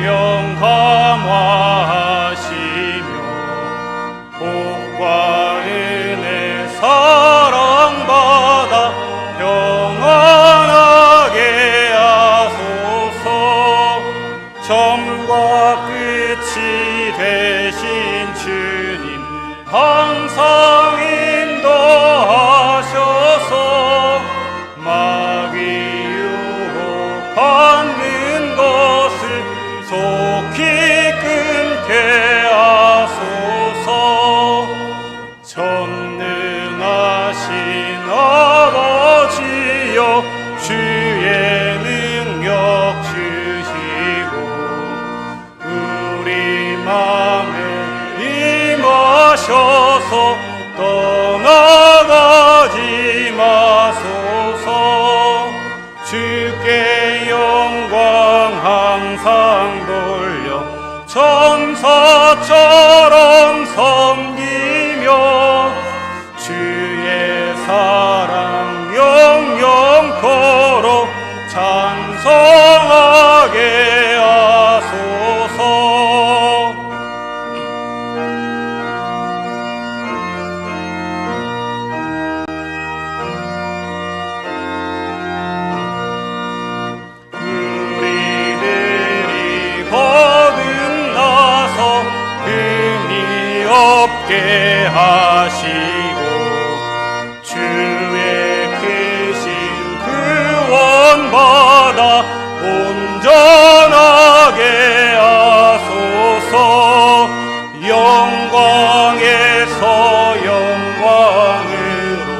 명함하시며 복과 은혜 사랑받아 평안하게 하소서. 처음과 끝이 되신 주님 항상 인도하셔서 마귀 유혹받는 것을 속히 끊게 하소서. 전능하신 아버지여 주의 능력 주시고 우리 마음에 임하셔서 떠나가지 마소서. 주께 영광 항상 돌려 천사처럼 섬기며 주의 사랑 영영토록 찬송하게 하소서. 없게 하시고 주의 크신 구원받아 온전하게 하소서. 영광에서 영광으로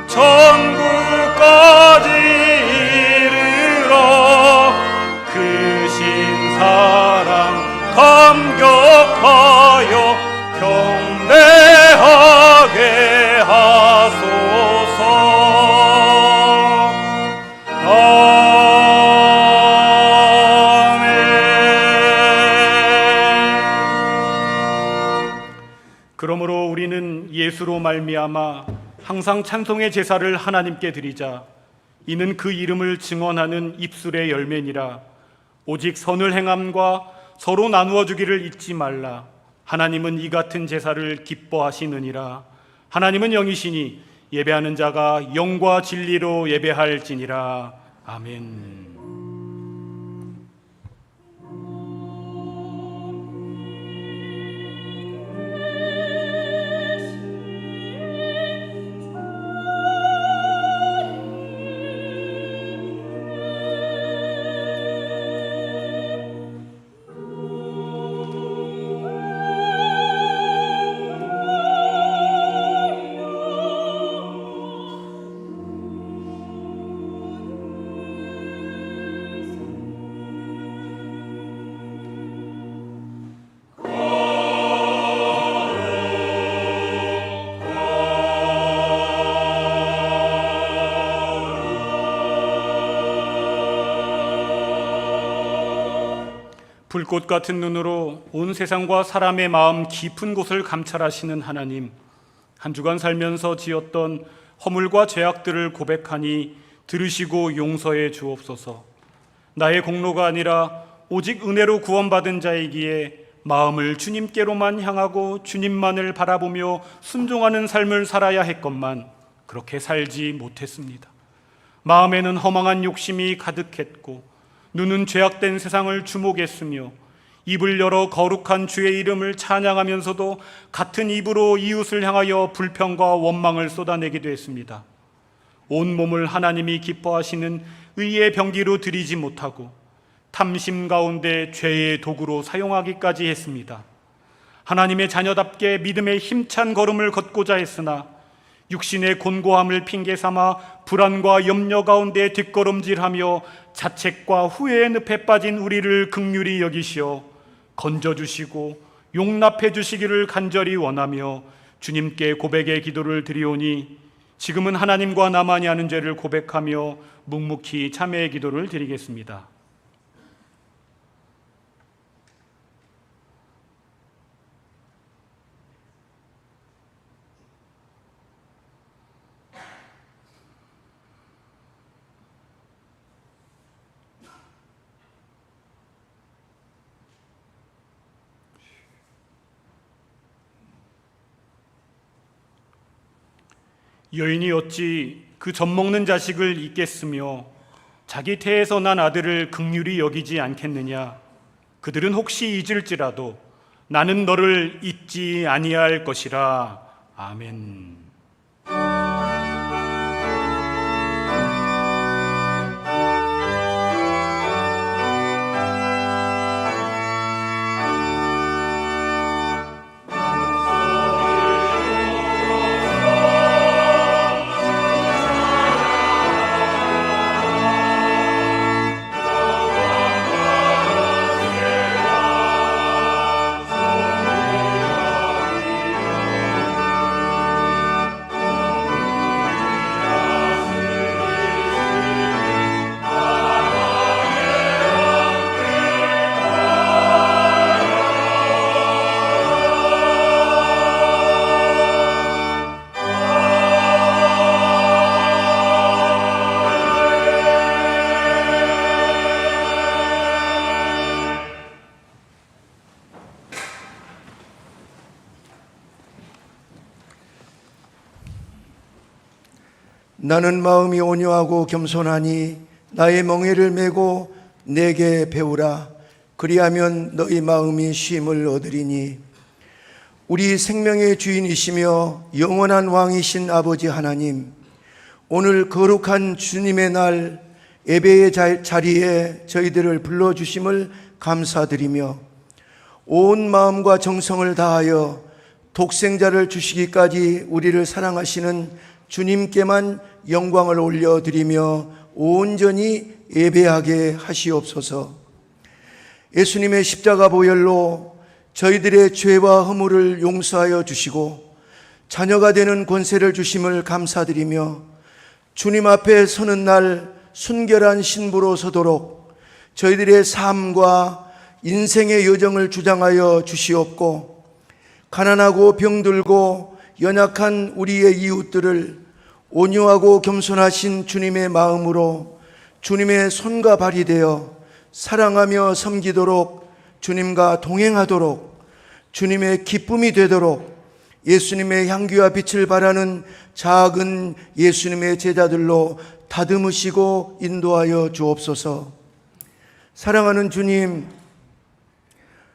천국까지 이르러 크신 사랑 감격하여 경배하게 하소서. 아멘. 그러므로 우리는 예수로 말미암아 항상 찬송의 제사를 하나님께 드리자. 이는 그 이름을 증언하는 입술의 열매니라. 오직 선을 행함과 서로 나누어 주기를 잊지 말라. 하나님은 이 같은 제사를 기뻐하시느니라. 하나님은 영이시니 예배하는 자가 영과 진리로 예배할지니라. 아멘. 불꽃 같은 눈으로 온 세상과 사람의 마음 깊은 곳을 감찰하시는 하나님, 한 주간 살면서 지었던 허물과 죄악들을 고백하니 들으시고 용서해 주옵소서. 나의 공로가 아니라 오직 은혜로 구원받은 자이기에 마음을 주님께로만 향하고 주님만을 바라보며 순종하는 삶을 살아야 했건만 그렇게 살지 못했습니다. 마음에는 허망한 욕심이 가득했고 눈은 죄악된 세상을 주목했으며 입을 열어 거룩한 주의 이름을 찬양하면서도 같은 입으로 이웃을 향하여 불평과 원망을 쏟아내기도 했습니다. 온 몸을 하나님이 기뻐하시는 의의 병기로 드리지 못하고 탐심 가운데 죄의 도구로 사용하기까지 했습니다. 하나님의 자녀답게 믿음의 힘찬 걸음을 걷고자 했으나 육신의 곤고함을 핑계삼아 불안과 염려 가운데 뒷걸음질하며 자책과 후회의 늪에 빠진 우리를 긍휼히 여기시어 건져주시고 용납해 주시기를 간절히 원하며 주님께 고백의 기도를 드리오니 지금은 하나님과 나만이 아는 죄를 고백하며 묵묵히 참회의 기도를 드리겠습니다. 여인이 어찌 그 젖먹는 자식을 잊겠으며 자기 태에서 난 아들을 긍휼히 여기지 않겠느냐. 그들은 혹시 잊을지라도 나는 너를 잊지 아니할 것이라. 아멘. 나는 마음이 온유하고 겸손하니 나의 멍에를 메고 내게 배우라. 그리하면 너희 마음이 쉼을 얻으리니. 우리 생명의 주인이시며 영원한 왕이신 아버지 하나님, 오늘 거룩한 주님의 날 예배의 자리에 저희들을 불러주심을 감사드리며 온 마음과 정성을 다하여 독생자를 주시기까지 우리를 사랑하시는 주님께만 영광을 올려드리며 온전히 예배하게 하시옵소서. 예수님의 십자가 보혈로 저희들의 죄와 허물을 용서하여 주시고 자녀가 되는 권세를 주심을 감사드리며 주님 앞에 서는 날 순결한 신부로 서도록 저희들의 삶과 인생의 여정을 주장하여 주시옵고, 가난하고 병들고 연약한 우리의 이웃들을 온유하고 겸손하신 주님의 마음으로 주님의 손과 발이 되어 사랑하며 섬기도록, 주님과 동행하도록, 주님의 기쁨이 되도록 예수님의 향기와 빛을 바라는 작은 예수님의 제자들로 다듬으시고 인도하여 주옵소서. 사랑하는 주님,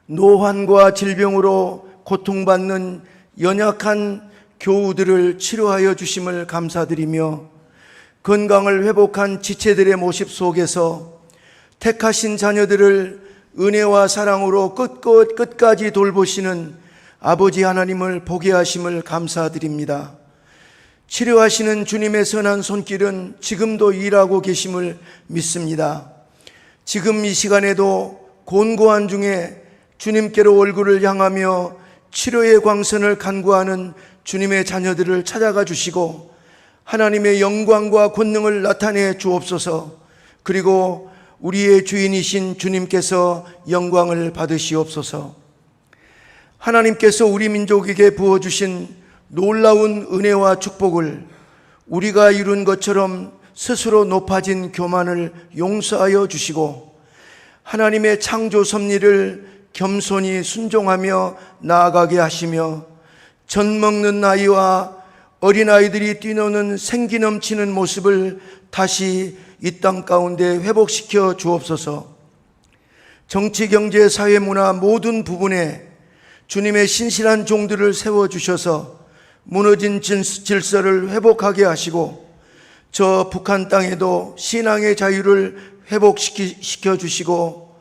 노환과 질병으로 고통받는 연약한 교우들을 치료하여 주심을 감사드리며 건강을 회복한 지체들의 모습 속에서 택하신 자녀들을 은혜와 사랑으로 끝까지 돌보시는 아버지 하나님을 보게 하심을 감사드립니다. 치료하시는 주님의 선한 손길은 지금도 일하고 계심을 믿습니다. 지금 이 시간에도 곤고한 중에 주님께로 얼굴을 향하며 치료의 광선을 간구하는 주님의 자녀들을 찾아가 주시고 하나님의 영광과 권능을 나타내 주옵소서. 그리고 우리의 주인이신 주님께서 영광을 받으시옵소서. 하나님께서 우리 민족에게 부어주신 놀라운 은혜와 축복을 우리가 이룬 것처럼 스스로 높아진 교만을 용서하여 주시고 하나님의 창조 섭리를 겸손히 순종하며 나아가게 하시며 젖먹는 아이와 어린아이들이 뛰노는 생기 넘치는 모습을 다시 이 땅 가운데 회복시켜 주옵소서. 정치, 경제, 사회, 문화 모든 부분에 주님의 신실한 종들을 세워주셔서 무너진 질서를 회복하게 하시고 저 북한 땅에도 신앙의 자유를 회복시켜 주시고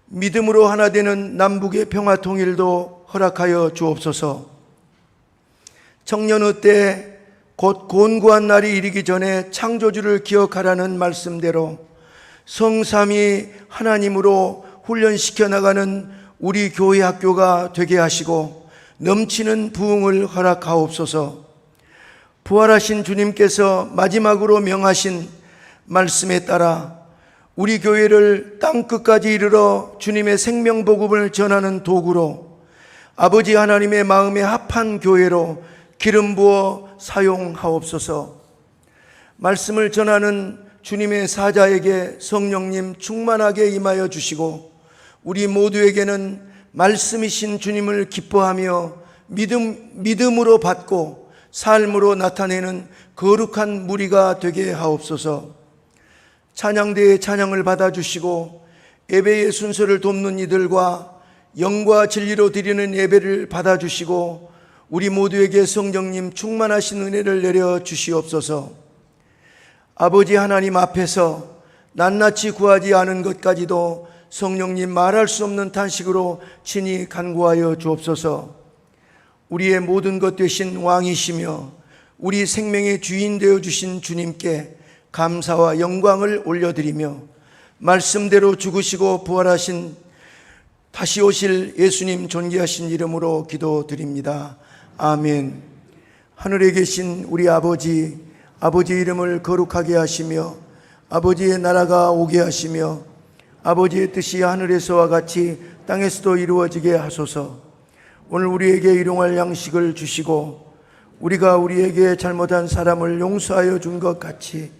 믿음으로 하나 되는 남북의 평화 통일도 허락하여 주옵소서. 청년의 때 곧 곤고한 날이 이르기 전에 창조주를 기억하라는 말씀대로 성삼위 하나님으로 훈련시켜 나가는 우리 교회 학교가 되게 하시고 넘치는 부흥을 허락하옵소서. 부활하신 주님께서 마지막으로 명하신 말씀에 따라 우리 교회를 땅끝까지 이르러 주님의 생명복음을 전하는 도구로 아버지 하나님의 마음에 합한 교회로 기름 부어 사용하옵소서. 말씀을 전하는 주님의 사자에게 성령님 충만하게 임하여 주시고 우리 모두에게는 말씀이신 주님을 기뻐하며 믿음으로 받고 삶으로 나타내는 거룩한 무리가 되게 하옵소서. 찬양대의 찬양을 받아주시고 예배의 순서를 돕는 이들과 영과 진리로 드리는 예배를 받아주시고 우리 모두에게 성령님 충만하신 은혜를 내려 주시옵소서. 아버지 하나님 앞에서 낱낱이 구하지 않은 것까지도 성령님 말할 수 없는 탄식으로 친히 간구하여 주옵소서. 우리의 모든 것 되신 왕이시며 우리 생명의 주인 되어 주신 주님께 감사와 영광을 올려드리며 말씀대로 죽으시고 부활하신 다시 오실 예수님 존귀하신 이름으로 기도드립니다. 아멘. 하늘에 계신 우리 아버지 이름을 거룩하게 하시며 아버지의 나라가 오게 하시며 아버지의 뜻이 하늘에서와 같이 땅에서도 이루어지게 하소서. 오늘 우리에게 일용할 양식을 주시고 우리가 우리에게 잘못한 사람을 용서하여 준 것 같이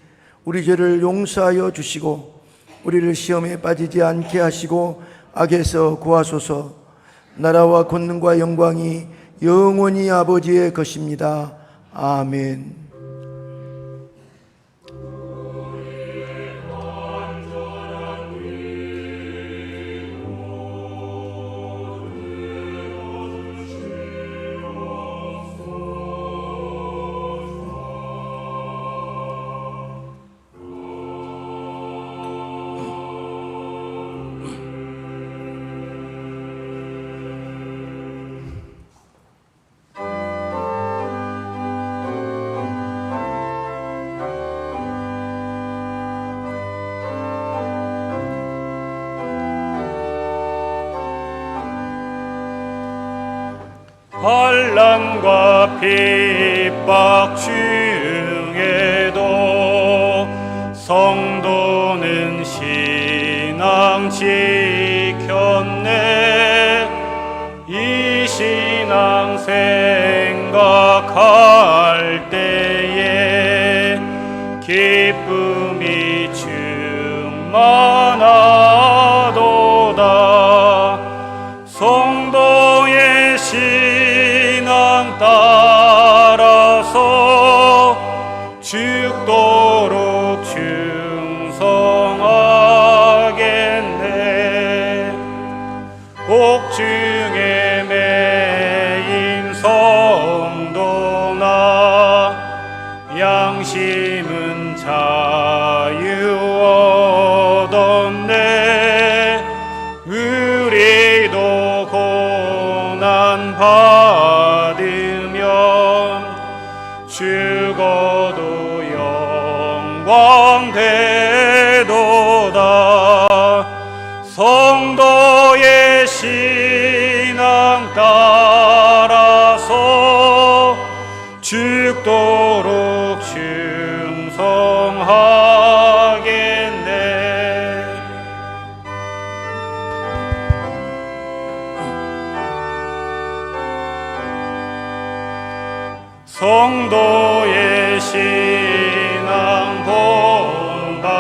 우리 죄를 용서하여 주시고 우리를 시험에 빠지지 않게 하시고 악에서 구하소서. 나라와 권능과 영광이 영원히 아버지의 것입니다. 아멘. 환난과 핍박 중에도 성도는 신앙 지켰네. 이 신앙 생각할 때에 기쁨이 충만하도다. 성도의 신앙 따라서 죽도록 충성하겠네. 복중에 매인 성도나 양심은 자유 얻었네. 우리도 고난 받으면 죽어도 영광 되도다. 성도의 신앙 따라서 죽도록 충성하겠네. 성도의 신앙 본받아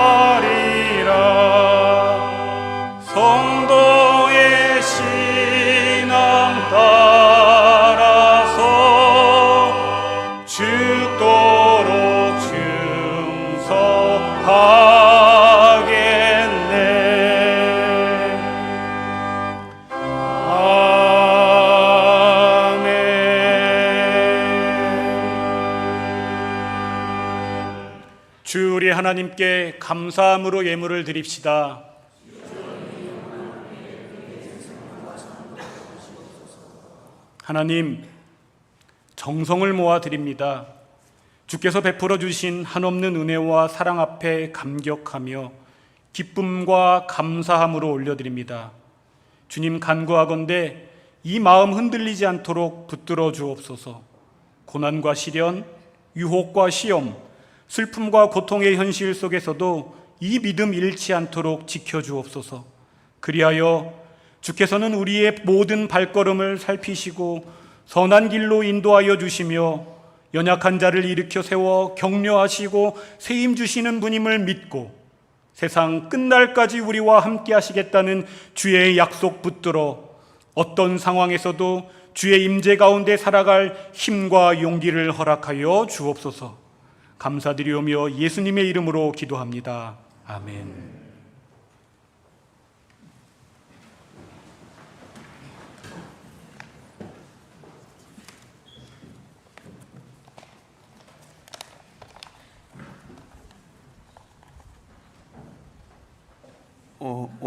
하리라. 성도의 신앙 따라서 죽도록 충성하겠네. 아멘. 주 우리 하나님께 감사함으로 예물을 드립시다. 하나님, 정성을 모아 드립니다. 주께서 베풀어 주신 한없는 은혜와 사랑 앞에 감격하며 기쁨과 감사함으로 올려드립니다. 주님, 간구하건대 이 마음 흔들리지 않도록 붙들어 주옵소서. 고난과 시련, 유혹과 시험, 슬픔과 고통의 현실 속에서도 이 믿음 잃지 않도록 지켜주옵소서. 그리하여 주께서는 우리의 모든 발걸음을 살피시고 선한 길로 인도하여 주시며 연약한 자를 일으켜 세워 격려하시고 세임 주시는 분임을 믿고 세상 끝날까지 우리와 함께 하시겠다는 주의 약속 붙들어 어떤 상황에서도 주의 임재 가운데 살아갈 힘과 용기를 허락하여 주옵소서. 감사드리오며 예수님의 이름으로 기도합니다. 아멘.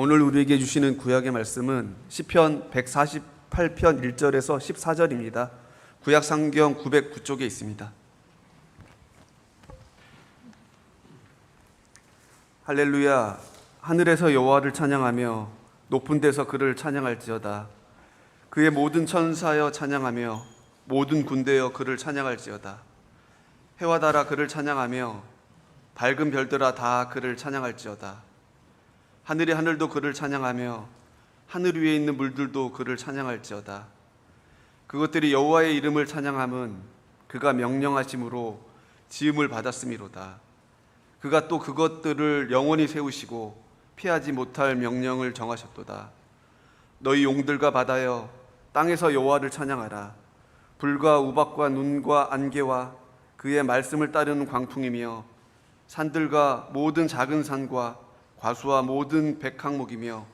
오늘 우리에게 주시는 구약의 말씀은 시편 148편 1절에서 14절입니다. 구약 성경 909쪽에 있습니다. 할렐루야, 하늘에서 여호와를 찬양하며 높은 데서 그를 찬양할지어다. 그의 모든 천사여 찬양하며 모든 군대여 그를 찬양할지어다. 해와 달아 그를 찬양하며 밝은 별들아 다 그를 찬양할지어다. 하늘의 하늘도 그를 찬양하며 하늘 위에 있는 물들도 그를 찬양할지어다. 그것들이 여호와의 이름을 찬양함은 그가 명령하심으로 지음을 받았음이로다. 그가 또 그것들을 영원히 세우시고 피하지 못할 명령을 정하셨도다. 너희 용들과 바다여 땅에서 여호와를 찬양하라. 불과 우박과 눈과 안개와 그의 말씀을 따르는 광풍이며 산들과 모든 작은 산과 과수와 모든 백항목이며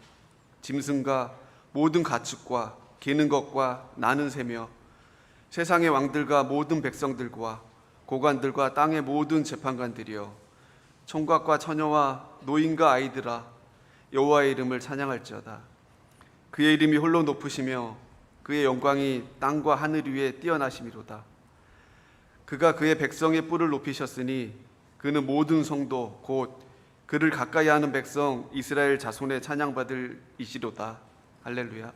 짐승과 모든 가축과 기는 것과 나는 새며 세상의 왕들과 모든 백성들과 고관들과 땅의 모든 재판관들이여 총각과 처녀와 노인과 아이들아 여호와의 이름을 찬양할지어다. 그의 이름이 홀로 높으시며 그의 영광이 땅과 하늘 위에 뛰어나심이로다. 그가 그의 백성의 뿔을 높이셨으니 그는 모든 성도 곧 그를 가까이 하는 백성 이스라엘 자손의 찬양받을 이시로다. 할렐루야.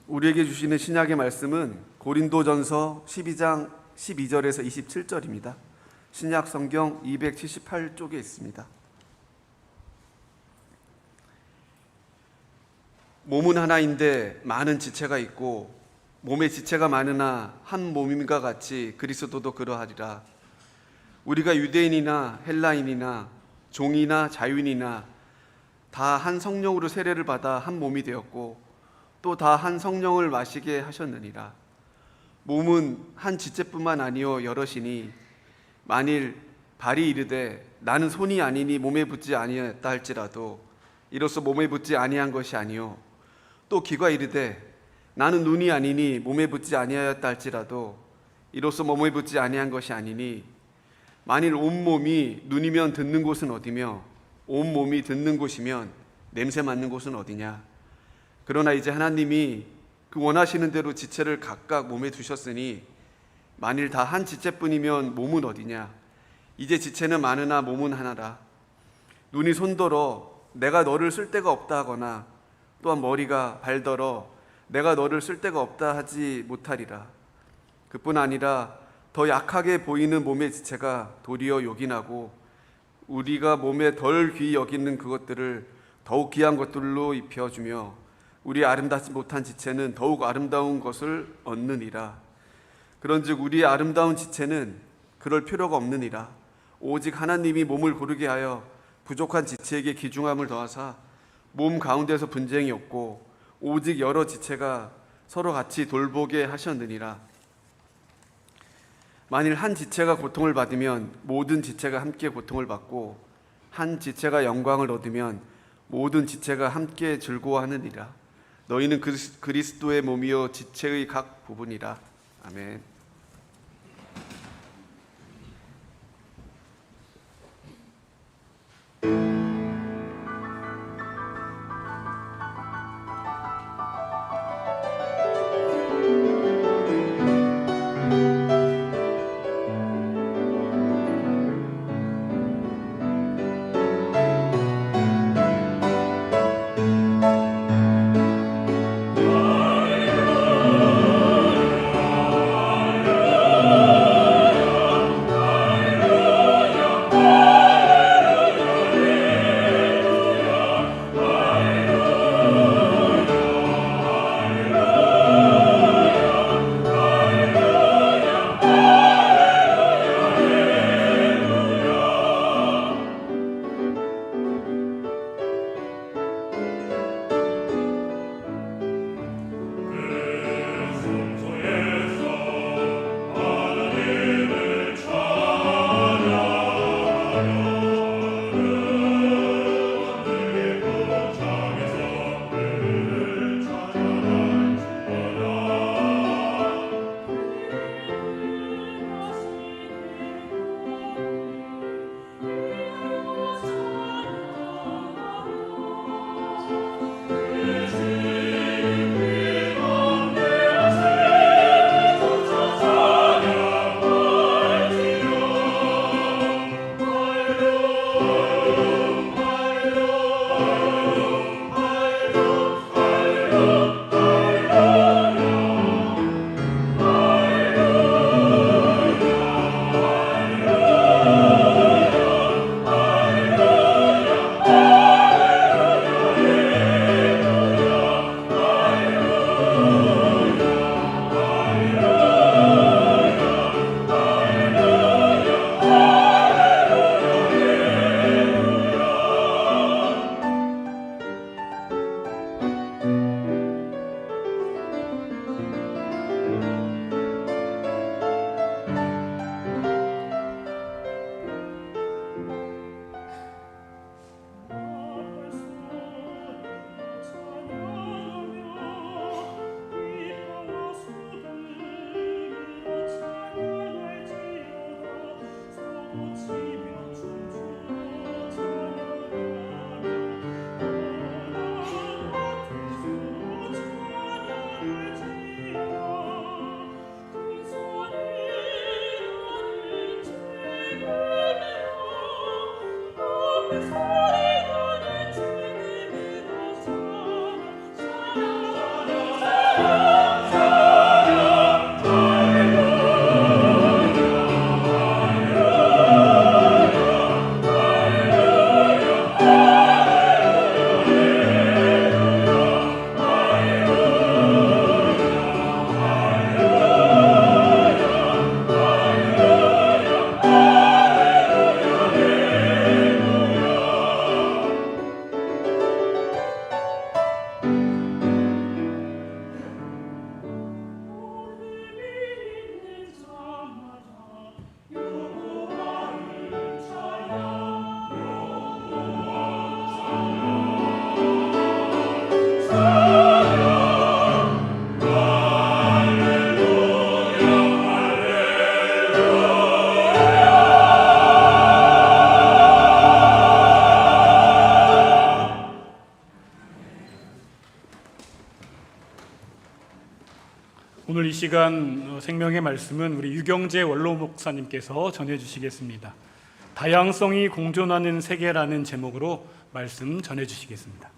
우리에게 주시는 신약의 말씀은 고린도전서 12장 12절에서 27절입니다. 신약 성경 278쪽에 있습니다. 몸은 하나인데 많은 지체가 있고 몸에 지체가 많으나 한 몸임과 같이 그리스도도 그러하리라. 우리가 유대인이나 헬라인이나 종이나 자유인이나 다 한 성령으로 세례를 받아 한 몸이 되었고 또 다 한 성령을 마시게 하셨느니라. 몸은 한 지체뿐만 아니요 여럿이니 만일 발이 이르되 나는 손이 아니니 몸에 붙지 아니하였다 할지라도 이로써 몸에 붙지 아니한 것이 아니요 또 귀가 이르되 나는 눈이 아니니 몸에 붙지 아니하였다 할지라도 이로써 몸에 붙지 아니한 것이 아니니 만일 온몸이 눈이면 듣는 곳은 어디며 온몸이 듣는 곳이면 냄새 맡는 곳은 어디냐. 그러나 이제 하나님이 그 원하시는 대로 지체를 각각 몸에 두셨으니 만일 다 한 지체뿐이면 몸은 어디냐. 이제 지체는 많으나 몸은 하나라. 눈이 손더러 내가 너를 쓸 데가 없다 하거나 또한 머리가 발더러 내가 너를 쓸 데가 없다 하지 못하리라. 그뿐 아니라 더 약하게 보이는 몸의 지체가 도리어 요긴하고 우리가 몸에 덜 귀히 여기는 그것들을 더욱 귀한 것들로 입혀주며 우리 아름답지 못한 지체는 더욱 아름다운 것을 얻느니라. 그런즉 우리의 아름다운 지체는 그럴 필요가 없느니라. 오직 하나님이 몸을 고르게 하여 부족한 지체에게 귀중함을 더하사 몸 가운데서 분쟁이 없고 오직 여러 지체가 서로 같이 돌보게 하셨느니라. 만일 한 지체가 고통을 받으면 모든 지체가 함께 고통을 받고 한 지체가 영광을 얻으면 모든 지체가 함께 즐거워하느니라. 너희는 그리스도의 몸이요 지체의 각 부분이라. 아멘. 오늘 이 시간 생명의 말씀은 우리 유경재 원로 목사님께서 전해주시겠습니다. 다양성이 공존하는 세계라는 제목으로 말씀 전해주시겠습니다.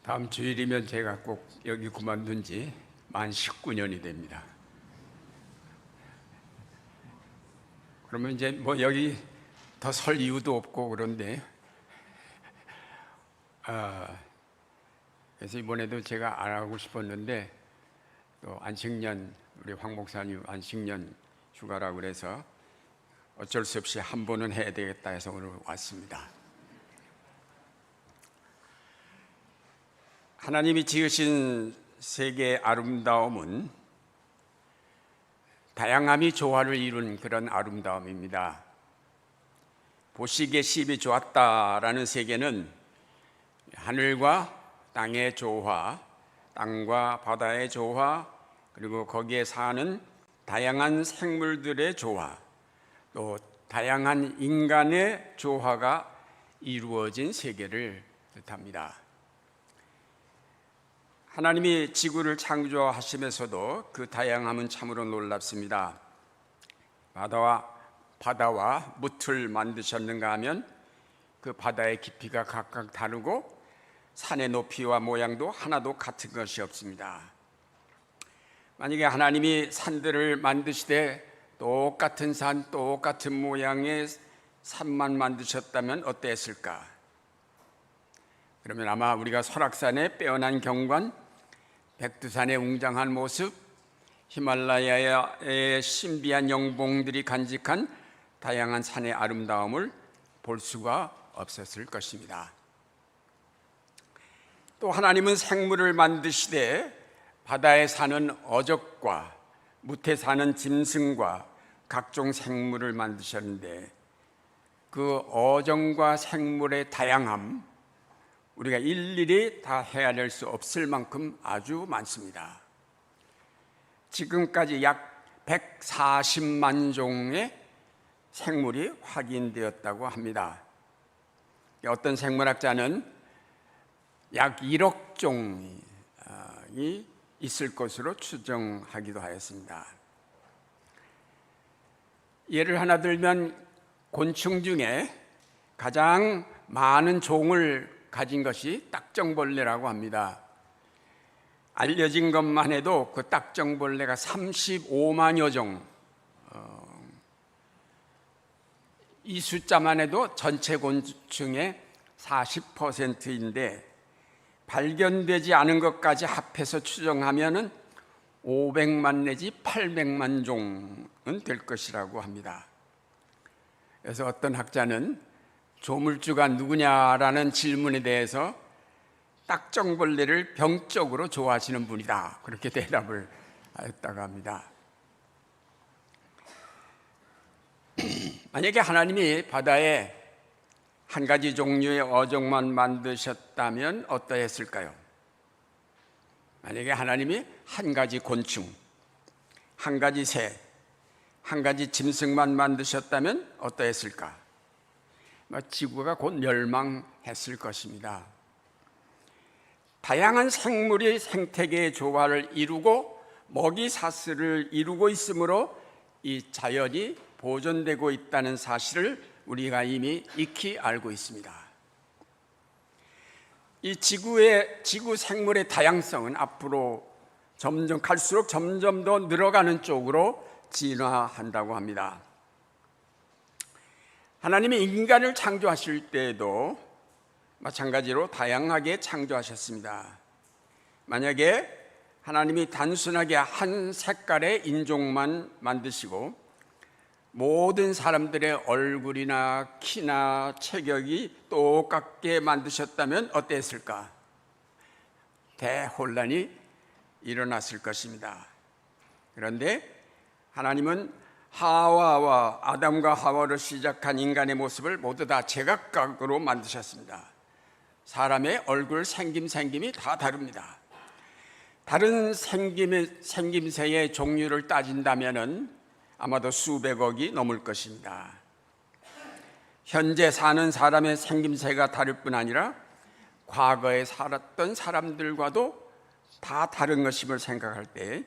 다음 주일이면 제가 꼭 여기 그만둔 지 만 19년이 됩니다. 그러면 이제 뭐 여기 더 설 이유도 없고 그런데 그래서 이번에도 제가 안 하고 싶었는데 또 안식년 우리 황 목사님 안식년 휴가라고 그래서 어쩔 수 없이 한 번은 해야 되겠다 해서 오늘 왔습니다. 하나님이 지으신 세계의 아름다움은 다양함이 조화를 이룬 그런 아름다움입니다. 보시기에 심히 좋았다라는 세계는 하늘과 땅의 조화, 땅과 바다의 조화, 그리고 거기에 사는 다양한 생물들의 조화, 또 다양한 인간의 조화가 이루어진 세계를 뜻합니다. 하나님이 지구를 창조하시면서도 그 다양함은 참으로 놀랍습니다. 바다와 무틀 만드셨는가 하면 그 바다의 깊이가 각각 다르고 산의 높이와 모양도 하나도 같은 것이 없습니다. 만약에 하나님이 산들을 만드시되 똑같은 산, 똑같은 모양의 산만 만드셨다면 어땠을까? 그러면 아마 우리가 설악산의 빼어난 경관, 백두산의 웅장한 모습, 히말라야의 신비한 영봉들이 간직한 다양한 산의 아름다움을 볼 수가 없었을 것입니다. 또 하나님은 생물을 만드시되 바다에 사는 어족과 무태 사는 짐승과 각종 생물을 만드셨는데 그 어종과 생물의 다양함, 우리가 일일이 다 헤아릴 수 없을 만큼 아주 많습니다. 지금까지 약 140만 종의 생물이 확인되었다고 합니다. 어떤 생물학자는 약 1억 종이 있을 것으로 추정하기도 하였습니다. 예를 하나 들면 곤충 중에 가장 많은 종을 가진 것이 딱정벌레라고 합니다. 알려진 것만 해도 그 딱정벌레가 35만여 종, 이 숫자만 해도 전체 곤충의 40%인데 발견되지 않은 것까지 합해서 추정하면 500만 내지 800만 종은 될 것이라고 합니다. 그래서 어떤 학자는 조물주가 누구냐라는 질문에 대해서 딱정벌레를 병적으로 좋아하시는 분이다, 그렇게 대답을 하였다고 합니다. 만약에 하나님이 바다에 한 가지 종류의 어종만 만드셨다면 어떠했을까요? 만약에 하나님이 한 가지 곤충, 한 가지 새, 한 가지 짐승만 만드셨다면 어떠했을까? 지구가 곧 멸망했을 것입니다. 다양한 생물이 생태계의 조화를 이루고 먹이 사슬을 이루고 있으므로 이 자연이 보존되고 있다는 사실을 우리가 이미 익히 알고 있습니다. 이 지구 생물의 다양성은 앞으로 갈수록 점점 더 늘어가는 쪽으로 진화한다고 합니다. 하나님이 인간을 창조하실 때에도 마찬가지로 다양하게 창조하셨습니다. 만약에 하나님이 단순하게 한 색깔의 인종만 만드시고 모든 사람들의 얼굴이나 키나 체격이 똑같게 만드셨다면 어땠을까? 대혼란이 일어났을 것입니다. 그런데 하나님은 하와와 아담과 하와를 시작한 인간의 모습을 모두 다 제각각으로 만드셨습니다. 사람의 얼굴 생김이 다 다릅니다. 다른 생김새의 종류를 따진다면 아마도 수백억이 넘을 것입니다. 현재 사는 사람의 생김새가 다를 뿐 아니라 과거에 살았던 사람들과도 다 다른 것임을 생각할 때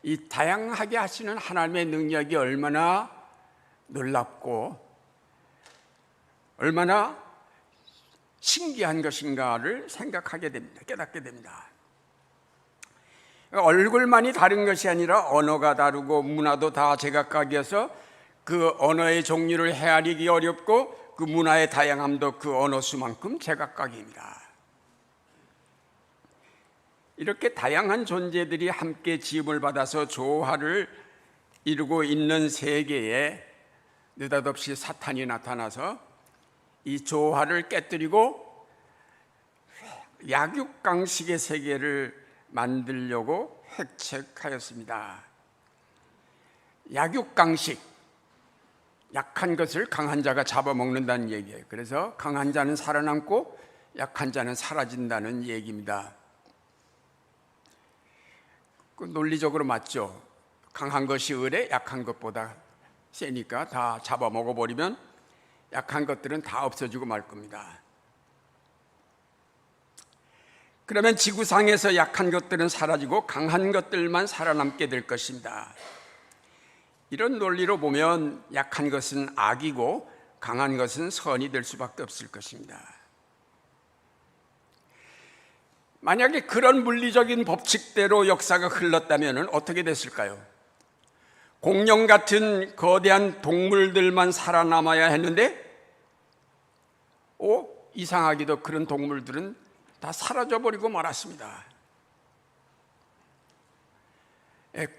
이 다양하게 하시는 하나님의 능력이 얼마나 놀랍고 얼마나 신기한 것인가를 생각하게 됩니다. 깨닫게 됩니다. 얼굴만이 다른 것이 아니라 언어가 다르고 문화도 다 제각각이어서 그 언어의 종류를 헤아리기 어렵고 그 문화의 다양함도 그 언어 수만큼 제각각입니다. 이렇게 다양한 존재들이 함께 지음을 받아서 조화를 이루고 있는 세계에 느닷없이 사탄이 나타나서 이 조화를 깨뜨리고 약육강식의 세계를 만들려고 획책하였습니다. 약육강식, 약한 것을 강한 자가 잡아먹는다는 얘기예요. 그래서 강한 자는 살아남고 약한 자는 사라진다는 얘기입니다. 그 논리적으로 맞죠. 강한 것이 을에 약한 것보다 세니까 다 잡아먹어버리면 약한 것들은 다 없어지고 말 겁니다. 그러면 지구상에서 약한 것들은 사라지고 강한 것들만 살아남게 될 것입니다. 이런 논리로 보면 약한 것은 악이고 강한 것은 선이 될 수밖에 없을 것입니다. 만약에 그런 물리적인 법칙대로 역사가 흘렀다면 어떻게 됐을까요? 공룡 같은 거대한 동물들만 살아남아야 했는데 이상하게도 그런 동물들은 다 사라져버리고 말았습니다.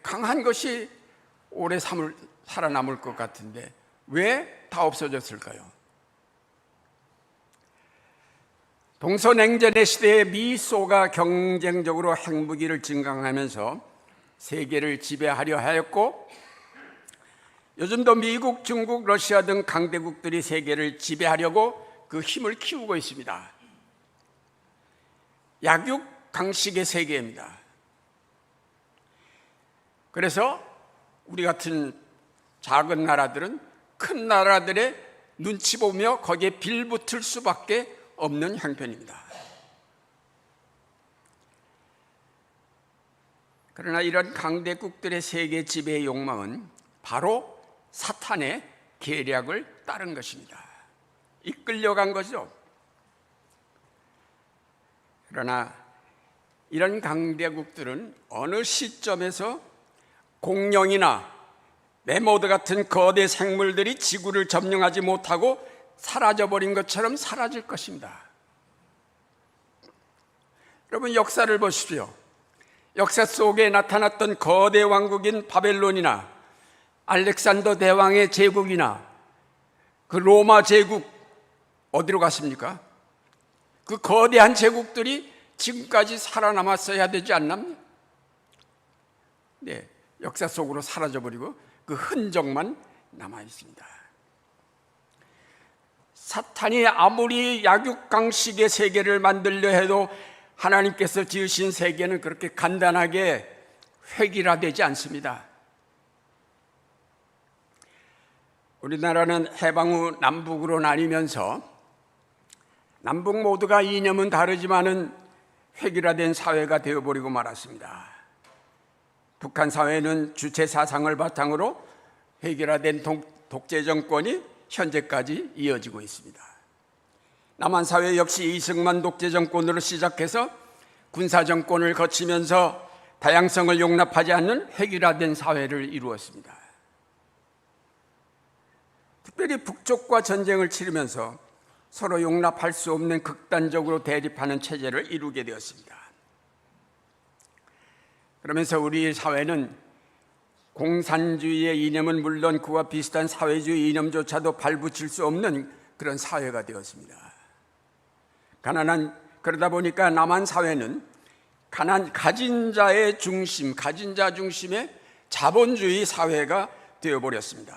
강한 것이 오래 살아남을 것 같은데 왜 다 없어졌을까요? 동서냉전의 시대에 미소가 경쟁적으로 핵무기를 증강하면서 세계를 지배하려 하였고 요즘도 미국, 중국, 러시아 등 강대국들이 세계를 지배하려고 그 힘을 키우고 있습니다. 약육강식의 세계입니다. 그래서 우리 같은 작은 나라들은 큰 나라들의 눈치 보며 거기에 빌붙을 수밖에 없는 형편입니다. 그러나 이런 강대국들의 세계 지배의 욕망은 바로 사탄의 계략을 따른 것입니다. 이끌려간 거죠. 그러나 이런 강대국들은 어느 시점에서 공룡이나 매모드 같은 거대 생물들이 지구를 점령하지 못하고 사라져버린 것처럼 사라질 것입니다. 여러분 역사를 보십시오. 역사 속에 나타났던 거대 왕국인 바벨론이나 알렉산더 대왕의 제국이나 그 로마 제국 어디로 갔습니까? 그 거대한 제국들이 지금까지 살아남았어야 되지 않나요? 네, 역사 속으로 사라져버리고 그 흔적만 남아 있습니다. 사탄이 아무리 약육강식의 세계를 만들려 해도 하나님께서 지으신 세계는 그렇게 간단하게 획일화되지 않습니다. 우리나라는 해방 후 남북으로 나뉘면서 남북 모두가 이념은 다르지만은 획일화된 사회가 되어버리고 말았습니다. 북한 사회는 주체 사상을 바탕으로 획일화된 독재 정권이 현재까지 이어지고 있습니다. 남한 사회 역시 이승만 독재 정권으로 시작해서 군사 정권을 거치면서 다양성을 용납하지 않는 획일화된 사회를 이루었습니다. 특별히 북쪽과 전쟁을 치르면서 서로 용납할 수 없는 극단적으로 대립하는 체제를 이루게 되었습니다. 그러면서 우리 사회는 공산주의의 이념은 물론 그와 비슷한 사회주의 이념조차도 발붙일 수 없는 그런 사회가 되었습니다. 그러다 보니까 남한 사회는 가진 자의 중심, 가진 자 중심의 자본주의 사회가 되어버렸습니다.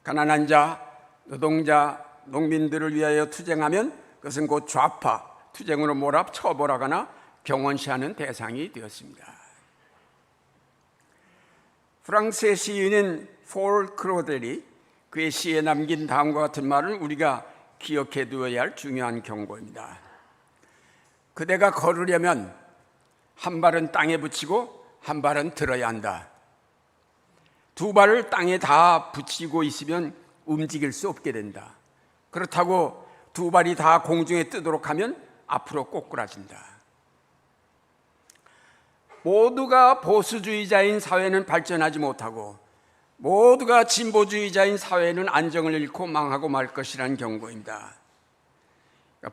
가난한 자, 노동자, 농민들을 위하여 투쟁하면 그것은 곧 좌파, 투쟁으로 처벌하거나 경원시하는 대상이 되었습니다. 프랑스의 시인인 폴 크로델이 그의 시에 남긴 다음과 같은 말을 우리가 기억해 두어야 할 중요한 경고입니다. 그대가 걸으려면 한 발은 땅에 붙이고 한 발은 들어야 한다. 두 발을 땅에 다 붙이고 있으면 움직일 수 없게 된다. 그렇다고 두 발이 다 공중에 뜨도록 하면 앞으로 꼬꾸라진다. 모두가 보수주의자인 사회는 발전하지 못하고 모두가 진보주의자인 사회는 안정을 잃고 망하고 말 것이라는 경고입니다.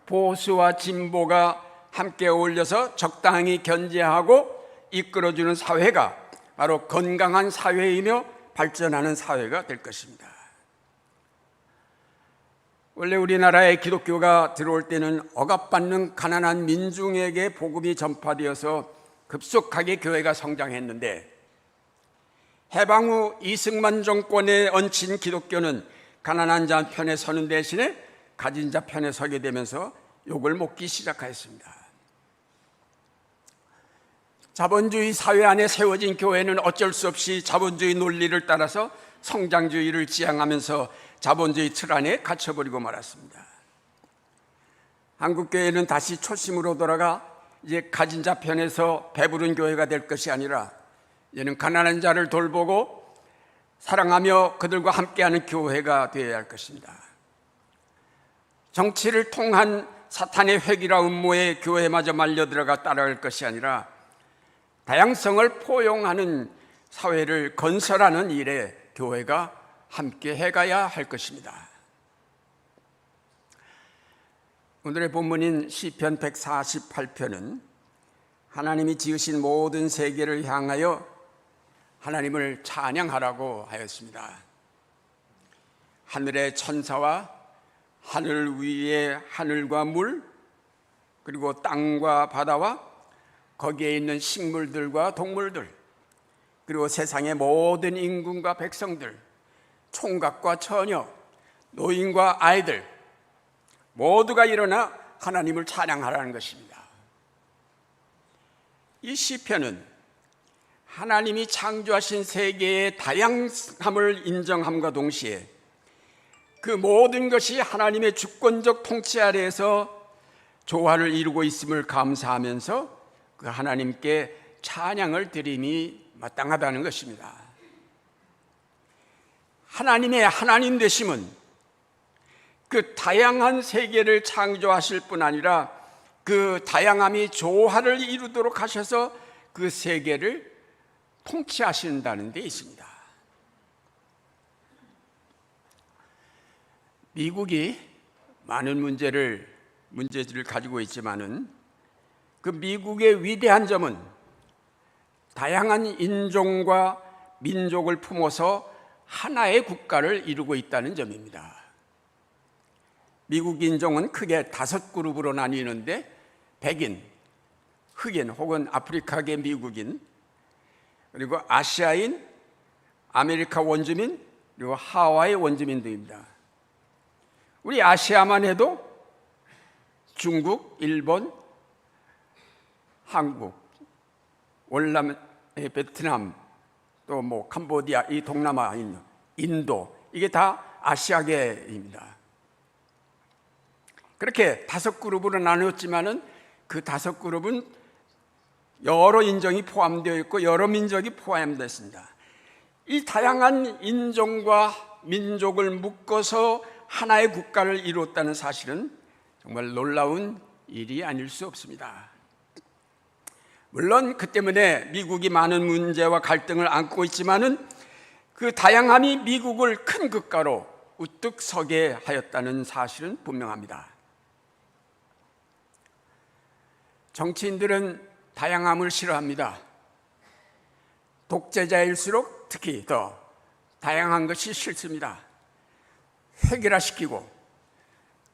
보수와 진보가 함께 어울려서 적당히 견제하고 이끌어주는 사회가 바로 건강한 사회이며 발전하는 사회가 될 것입니다. 원래 우리나라에 기독교가 들어올 때는 억압받는 가난한 민중에게 복음이 전파되어서 급속하게 교회가 성장했는데 해방 후 이승만 정권에 얹힌 기독교는 가난한 자 편에 서는 대신에 가진 자 편에 서게 되면서 욕을 먹기 시작하였습니다. 자본주의 사회 안에 세워진 교회는 어쩔 수 없이 자본주의 논리를 따라서 성장주의를 지향하면서 자본주의 틀 안에 갇혀버리고 말았습니다. 한국교회는 다시 초심으로 돌아가 이제 가진 자 편에서 배부른 교회가 될 것이 아니라 이제는 가난한 자를 돌보고 사랑하며 그들과 함께하는 교회가 되어야 할 것입니다. 정치를 통한 사탄의 회기라 음모에 교회마저 말려들어가 따라갈 것이 아니라 다양성을 포용하는 사회를 건설하는 일에 교회가 함께 해가야 할 것입니다. 오늘의 본문인 시편 148편은 하나님이 지으신 모든 세계를 향하여 하나님을 찬양하라고 하였습니다. 하늘의 천사와 하늘 위의 하늘과 물, 그리고 땅과 바다와 거기에 있는 식물들과 동물들, 그리고 세상의 모든 임금과 백성들, 총각과 처녀, 노인과 아이들 모두가 일어나 하나님을 찬양하라는 것입니다. 이 시편은 하나님이 창조하신 세계의 다양함을 인정함과 동시에 그 모든 것이 하나님의 주권적 통치 아래에서 조화를 이루고 있음을 감사하면서 그 하나님께 찬양을 드림이 마땅하다는 것입니다. 하나님의 하나님 되심은 그 다양한 세계를 창조하실 뿐 아니라 그 다양함이 조화를 이루도록 하셔서 그 세계를 통치하신다는 데 있습니다. 미국이 많은 문제를 가지고 있지만은 그 미국의 위대한 점은 다양한 인종과 민족을 품어서 하나의 국가를 이루고 있다는 점입니다. 미국 인종은 크게 5그룹으로 나뉘는데 백인, 흑인 혹은 아프리카계 미국인, 그리고 아시아인, 아메리카 원주민, 그리고 하와이 원주민들입니다. 우리 아시아만 해도 중국, 일본, 한국, 월남, 베트남, 또 뭐 캄보디아, 이 동남아, 인도, 이게 다 아시아계입니다. 그렇게 5그룹으로 나누었지만은 그 5그룹은 여러 인종이 포함되어 있고 여러 민족이 포함되어 있습니다. 이 다양한 인종과 민족을 묶어서 하나의 국가를 이루었다는 사실은 정말 놀라운 일이 아닐 수 없습니다. 물론 그 때문에 미국이 많은 문제와 갈등을 안고 있지만은 그 다양함이 미국을 큰 국가로 우뚝 서게 하였다는 사실은 분명합니다. 정치인들은 다양함을 싫어합니다. 독재자일수록 특히 더 다양한 것이 싫습니다. 획일화시키고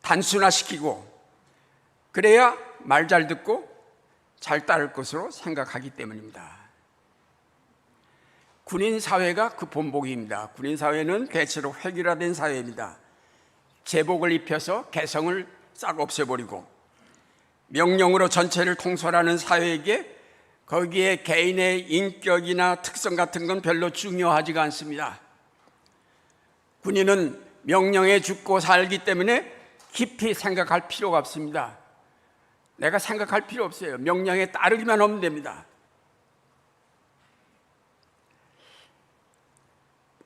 단순화시키고 그래야 말 잘 듣고 잘 따를 것으로 생각하기 때문입니다. 군인 사회가 그 본보기입니다. 군인 사회는 대체로 획일화된 사회입니다. 제복을 입혀서 개성을 싹 없애버리고 명령으로 전체를 통솔하는 사회에게 거기에 개인의 인격이나 특성 같은 건 별로 중요하지가 않습니다. 군인은 명령에 죽고 살기 때문에 깊이 생각할 필요가 없습니다. 내가 생각할 필요 없어요. 명령에 따르기만 하면 됩니다.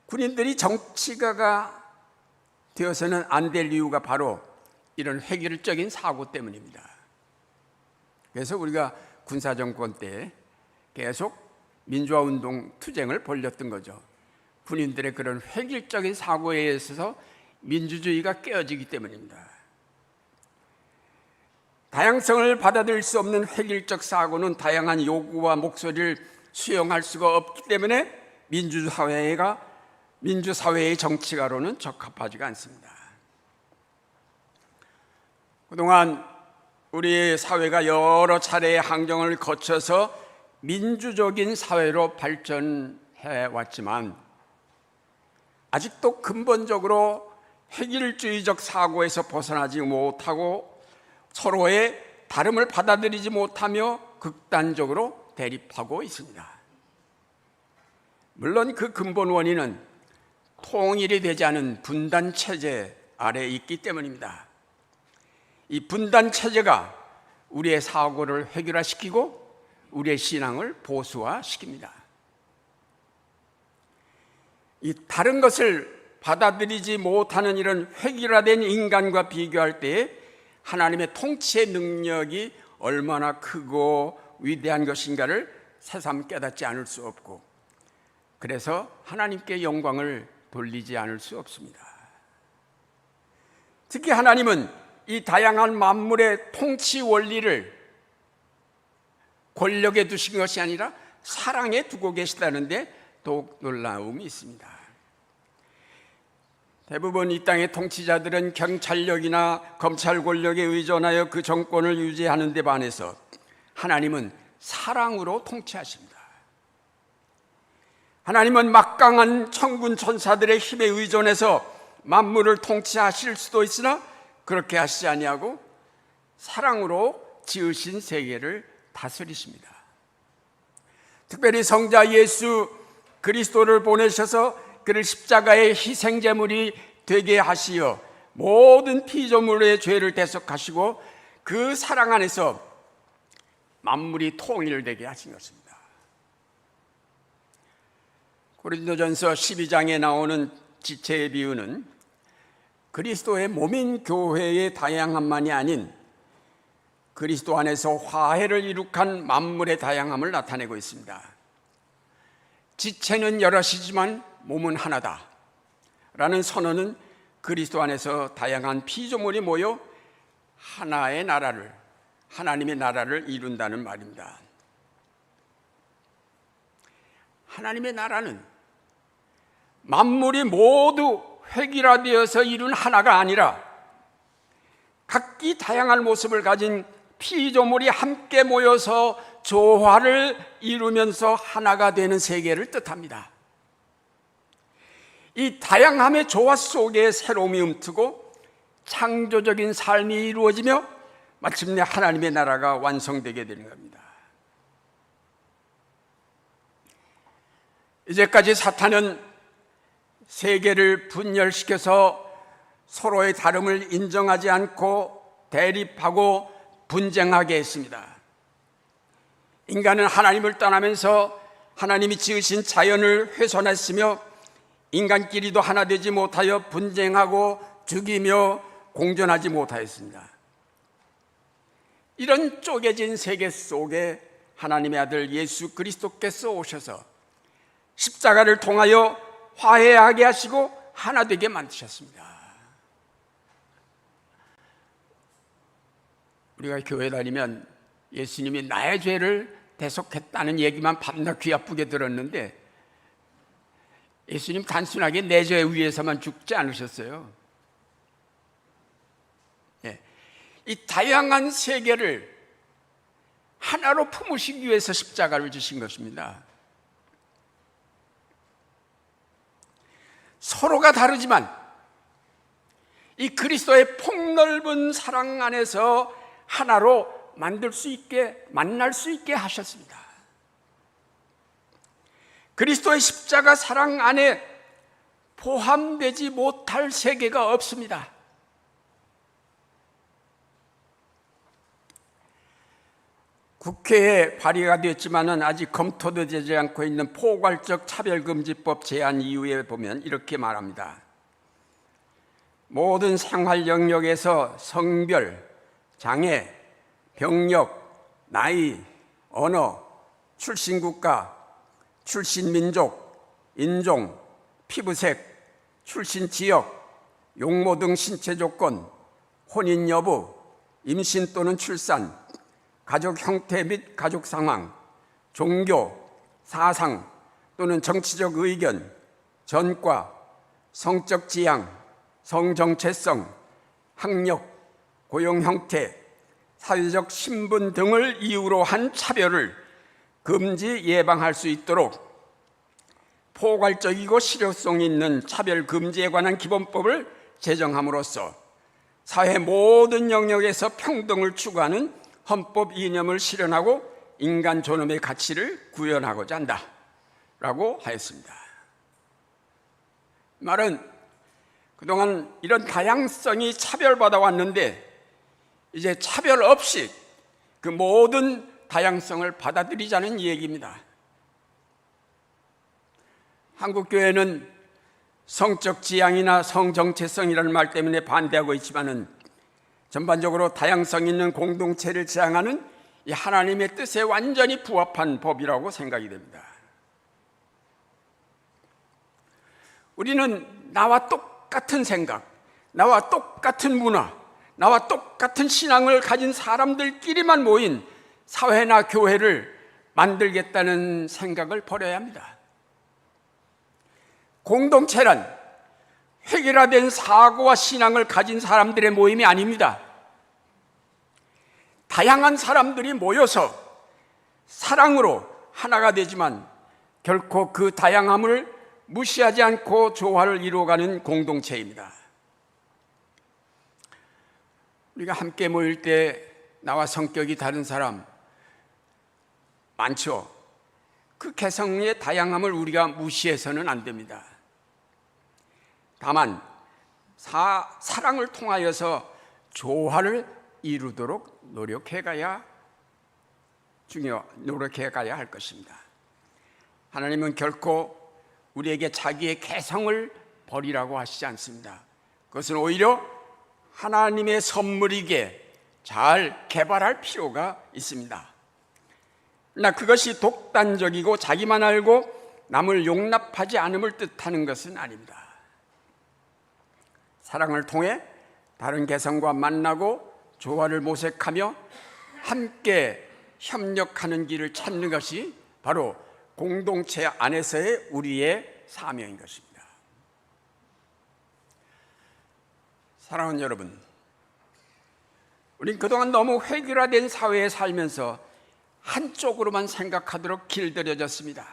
군인들이 정치가가 되어서는 안 될 이유가 바로 이런 획일적인 사고 때문입니다. 그래서 우리가 군사정권 때 계속 민주화운동 투쟁을 벌였던 거죠. 군인들의 그런 획일적인 사고에 의해서 민주주의가 깨어지기 때문입니다. 다양성을 받아들일 수 없는 획일적 사고는 다양한 요구와 목소리를 수용할 수가 없기 때문에 민주사회의 정치가로는 적합하지가 않습니다. 그동안 우리 사회가 여러 차례의 항쟁을 거쳐서 민주적인 사회로 발전해 왔지만 아직도 근본적으로 획일주의적 사고에서 벗어나지 못하고 서로의 다름을 받아들이지 못하며 극단적으로 대립하고 있습니다. 물론 그 근본 원인은 통일이 되지 않은 분단 체제 아래에 있기 때문입니다. 이 분단 체제가 우리의 사고를 획일화시키고 우리의 신앙을 보수화시킵니다. 이 다른 것을 받아들이지 못하는 이런 획일화된 인간과 비교할 때에 하나님의 통치의 능력이 얼마나 크고 위대한 것인가를 새삼 깨닫지 않을 수 없고 그래서 하나님께 영광을 돌리지 않을 수 없습니다. 특히 하나님은 이 다양한 만물의 통치 원리를 권력에 두신 것이 아니라 사랑에 두고 계시다는데 더욱 놀라움이 있습니다. 대부분 이 땅의 통치자들은 경찰력이나 검찰 권력에 의존하여 그 정권을 유지하는 데 반해서 하나님은 사랑으로 통치하십니다. 하나님은 막강한 천군 천사들의 힘에 의존해서 만물을 통치하실 수도 있으나 그렇게 하시지 아니하고 사랑으로 지으신 세계를 다스리십니다. 특별히 성자 예수 그리스도를 보내셔서 그를 십자가의 희생제물이 되게 하시어 모든 피조물의 죄를 대속하시고 그 사랑 안에서 만물이 통일되게 하신 것입니다. 고린도전서 12장에 나오는 지체의 비유는 그리스도의 몸인 교회의 다양함만이 아닌 그리스도 안에서 화해를 이룩한 만물의 다양함을 나타내고 있습니다. 지체는 여럿이지만 몸은 하나다 라는 선언은 그리스도 안에서 다양한 피조물이 모여 하나의 나라를, 하나님의 나라를 이룬다는 말입니다. 하나님의 나라는 만물이 모두 획일화되어서 이룬 하나가 아니라 각기 다양한 모습을 가진 피조물이 함께 모여서 조화를 이루면서 하나가 되는 세계를 뜻합니다. 이 다양함의 조화 속에 새로움이 움트고 창조적인 삶이 이루어지며 마침내 하나님의 나라가 완성되게 되는 겁니다. 이제까지 사탄은 세계를 분열시켜서 서로의 다름을 인정하지 않고 대립하고 분쟁하게 했습니다. 인간은 하나님을 떠나면서 하나님이 지으신 자연을 훼손했으며 인간끼리도 하나 되지 못하여 분쟁하고 죽이며 공존하지 못하였습니다. 이런 쪼개진 세계 속에 하나님의 아들 예수 그리스도께서 오셔서 십자가를 통하여 화해하게 하시고 하나 되게 만드셨습니다. 우리가 교회 다니면 예수님이 나의 죄를 대속했다는 얘기만 밤낮 귀 아프게 들었는데 예수님 단순하게 내 죄 위해서만 죽지 않으셨어요. 이 다양한 세계를 하나로 품으시기 위해서 십자가를 지신 것입니다. 서로가 다르지만 이 그리스도의 폭넓은 사랑 안에서 하나로 만날 수 있게 하셨습니다. 그리스도의 십자가 사랑 안에 포함되지 못할 세계가 없습니다. 국회에 발의가 됐지만은 아직 검토도 되지 않고 있는 포괄적 차별금지법 제안 이후에 보면 이렇게 말합니다. 모든 생활 영역에서 성별, 장애, 병력, 나이, 언어, 출신 국가, 출신 민족, 인종, 피부색, 출신 지역, 용모 등 신체 조건, 혼인 여부, 임신 또는 출산, 가족 형태 및 가족 상황, 종교, 사상 또는 정치적 의견, 전과, 성적 지향, 성정체성, 학력, 고용 형태, 사회적 신분 등을 이유로 한 차별을 금지 예방할 수 있도록 포괄적이고 실효성 있는 차별 금지에 관한 기본법을 제정함으로써 사회 모든 영역에서 평등을 추구하는 헌법 이념을 실현하고 인간 존엄의 가치를 구현하고자 한다라고 하였습니다. 말은 그동안 이런 다양성이 차별받아 왔는데 이제 차별 없이 그 모든 다양성을 받아들이자는 얘기입니다. 한국교회는 성적 지향이나 성정체성이라는 말 때문에 반대하고 있지만은 전반적으로 다양성 있는 공동체를 지향하는 이 하나님의 뜻에 완전히 부합한 법이라고 생각이 됩니다. 우리는 나와 똑같은 생각, 나와 똑같은 문화, 나와 똑같은 신앙을 가진 사람들끼리만 모인 사회나 교회를 만들겠다는 생각을 버려야 합니다. 공동체란 획일화된 사고와 신앙을 가진 사람들의 모임이 아닙니다. 다양한 사람들이 모여서 사랑으로 하나가 되지만 결코 그 다양함을 무시하지 않고 조화를 이루어가는 공동체입니다. 우리가 함께 모일 때 나와 성격이 다른 사람 많죠. 그 개성의 다양함을 우리가 무시해서는 안 됩니다. 다만 사랑을 통하여서 조화를 이루도록 노력해가야 할 것입니다. 하나님은 결코 우리에게 자기의 개성을 버리라고 하시지 않습니다. 그것은 오히려 하나님의 선물이기에 잘 개발할 필요가 있습니다. 그러나 그것이 독단적이고 자기만 알고 남을 용납하지 않음을 뜻하는 것은 아닙니다. 사랑을 통해 다른 개성과 만나고 조화를 모색하며 함께 협력하는 길을 찾는 것이 바로 공동체 안에서의 우리의 사명인 것입니다. 사랑하는 여러분, 우린 그동안 너무 획일화된 사회에 살면서 한쪽으로만 생각하도록 길들여졌습니다.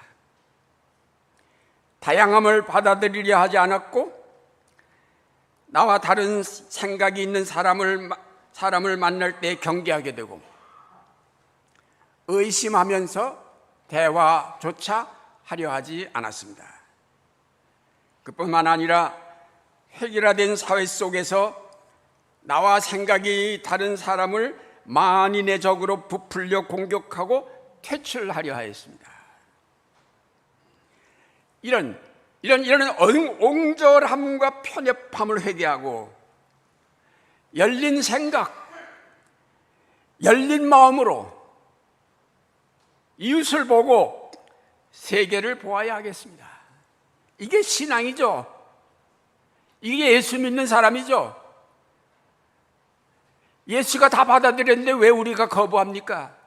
다양함을 받아들이려 하지 않았고 나와 다른 생각이 있는 사람을 만날 때 경계하게 되고 의심하면서 대화조차 하려 하지 않았습니다. 그뿐만 아니라 획일화된 사회 속에서 나와 생각이 다른 사람을 만인의 적으로 부풀려 공격하고 퇴출하려 하였습니다. 이런 옹졸함과 편협함을 회개하고 열린 생각, 열린 마음으로 이웃을 보고 세계를 보아야 하겠습니다. 이게 신앙이죠. 이게 예수 믿는 사람이죠. 예수가 다 받아들였는데 왜 우리가 거부합니까?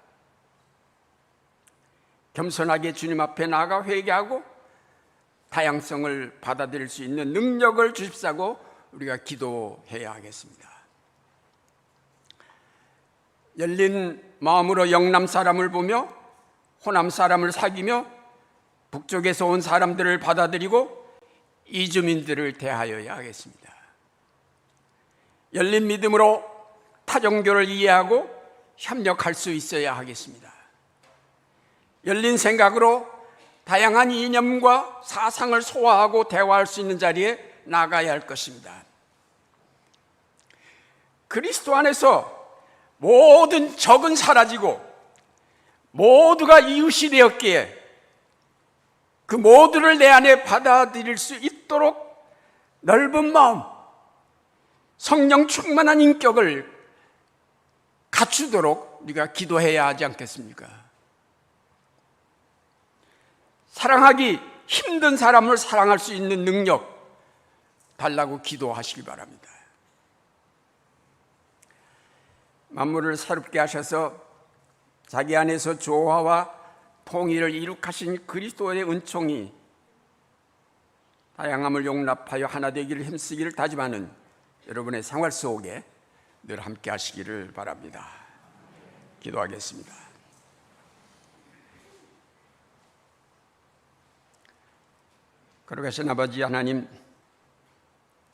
겸손하게 주님 앞에 나아가 회개하고 다양성을 받아들일 수 있는 능력을 주십사고 우리가 기도해야 하겠습니다. 열린 마음으로 영남 사람을 보며 호남 사람을 사귀며 북쪽에서 온 사람들을 받아들이고 이주민들을 대하여야 하겠습니다. 열린 믿음으로 타종교를 이해하고 협력할 수 있어야 하겠습니다. 열린 생각으로 다양한 이념과 사상을 소화하고 대화할 수 있는 자리에 나가야 할 것입니다. 그리스도 안에서 모든 적은 사라지고 모두가 이웃이 되었기에 그 모두를 내 안에 받아들일 수 있도록 넓은 마음, 성령 충만한 인격을 갖추도록 우리가 기도해야 하지 않겠습니까? 사랑하기 힘든 사람을 사랑할 수 있는 능력 달라고 기도하시기 바랍니다. 만물을 새롭게 하셔서 자기 안에서 조화와 통일을 이룩하신 그리스도의 은총이 다양함을 용납하여 하나 되기를 힘쓰기를 다짐하는 여러분의 생활 속에 늘 함께 하시기를 바랍니다. 기도하겠습니다. 거룩하신 아버지 하나님,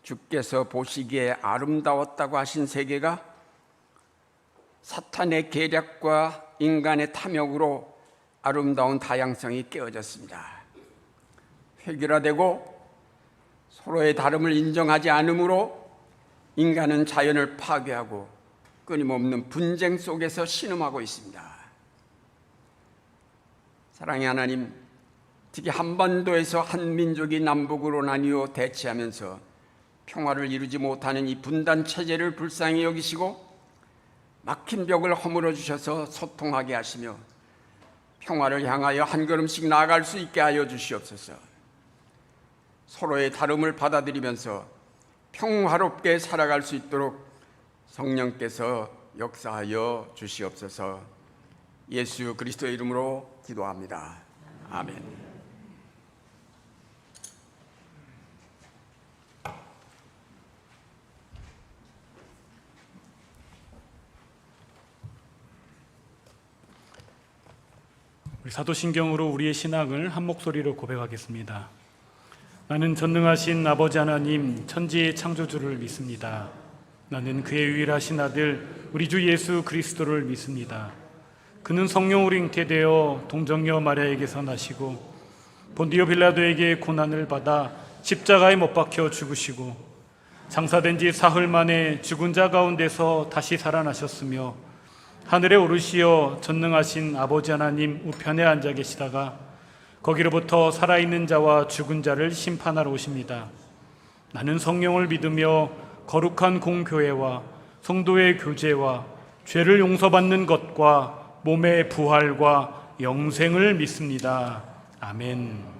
주께서 보시기에 아름다웠다고 하신 세계가 사탄의 계략과 인간의 탐욕으로 아름다운 다양성이 깨어졌습니다. 획일화되고 서로의 다름을 인정하지 않으므로 인간은 자연을 파괴하고 끊임없는 분쟁 속에서 신음하고 있습니다. 사랑의 하나님, 특히 한반도에서 한 민족이 남북으로 나뉘어 대치하면서 평화를 이루지 못하는 이 분단 체제를 불쌍히 여기시고 막힌 벽을 허물어 주셔서 소통하게 하시며 평화를 향하여 한 걸음씩 나아갈 수 있게 하여 주시옵소서. 서로의 다름을 받아들이면서 평화롭게 살아갈 수 있도록 성령께서 역사하여 주시옵소서. 예수 그리스도의 이름으로 기도합니다. 아멘. 우리 사도신경으로 우리의 신앙을 한 목소리로 고백하겠습니다. 나는 전능하신 아버지 하나님 천지의 창조주를 믿습니다. 나는 그의 유일하신 아들 우리 주 예수 그리스도를 믿습니다. 그는 성령으로 잉태되어 동정녀 마리아에게서 나시고 본디오 빌라도에게 고난을 받아 십자가에 못 박혀 죽으시고 장사된 지 사흘 만에 죽은 자 가운데서 다시 살아나셨으며 하늘에 오르시어 전능하신 아버지 하나님 우편에 앉아 계시다가 거기로부터 살아있는 자와 죽은 자를 심판하러 오십니다. 나는 성령을 믿으며 거룩한 공교회와 성도의 교제와 죄를 용서받는 것과 몸의 부활과 영생을 믿습니다. 아멘.